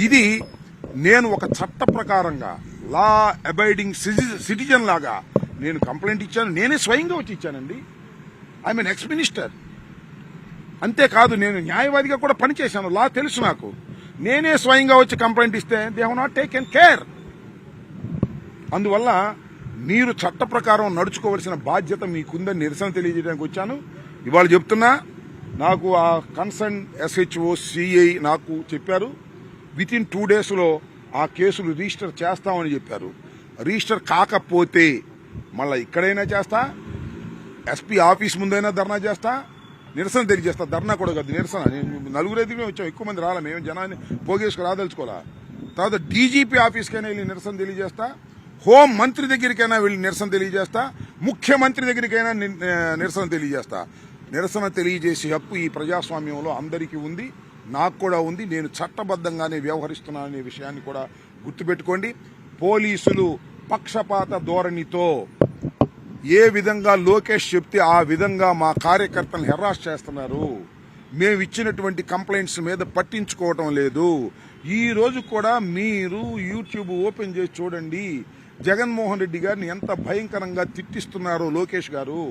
ఇది నేను ఒక చట్ట ప్రకారంగా లా అబైడింగ్ సిటిజన్ లాగా నేను కంప్లైంట్ ఇచ్చాను. నేనే స్వయంగా వచ్చి ఇచ్చానండి. I mean ex minister. అంతేకాదు నేను న్యాయవాదిగా కూడా పనిచేశాను. లా తెలుసు నాకు. నేనే స్వయంగా వచ్చి కంప్లైంట్ ఇస్తే they have not taken care. అందువల్ల మీరు చట్ట ప్రకారం నడుచుకోవాల్సిన బాధ్యత మీకుందని నిరసన తెలియజేయడానికి వచ్చాను. ఇవాళ చెప్తున్నా, నాకు ఆ కన్సర్న్ SHO CI నాకు చెప్పారు, వితిన్ 2 days ఆ కేసులు రిజిస్టర్ చేస్తామని చెప్పారు. రిజిస్టర్ కాకపోతే మళ్ళీ ఇక్కడైనా చేస్తా, SP ఆఫీస్ ముందైనా ధర్నా చేస్తా, నిరసన తెలియజేస్తా. ధర్నా కూడా కాదు, నిరసన. నలుగురైదుగా వచ్చాం, ఎక్కువ మంది రాలా, మేము జనాన్ని పోగేసుకు రాదలుచుకోవాలా. తర్వాత DGP ఆఫీస్కైనా వెళ్ళి నిరసన తెలియజేస్తా, హోం మంత్రి దగ్గరికైనా వెళ్ళి నిరసన తెలియజేస్తా, ముఖ్యమంత్రి దగ్గరికైనా నిరసన తెలియజేస్తా. నిరసన తెలియజేసే హక్కు ఈ ప్రజాస్వామ్యంలో అందరికీ ఉంది, నాకు కూడా ఉంది. నేను చట్టబద్ధంగానే వ్యవహరిస్తున్నాననే విషయాన్ని కూడా గుర్తుపెట్టుకోండి. పోలీసులు పక్షపాత ధోరణితో ఏ విధంగా లోకేష్ చెప్తే ఆ విధంగా మా కార్యకర్తలను హెరాస్ చేస్తున్నారు. మేము ఇచ్చినటువంటి కంప్లైంట్స్ మీద పట్టించుకోవటం లేదు. ఈ రోజు కూడా మీరు యూట్యూబ్ ఓపెన్ చేసి చూడండి, జగన్మోహన్ రెడ్డి గారిని ఎంత భయంకరంగా తిట్టిస్తున్నారో లోకేష్ గారు.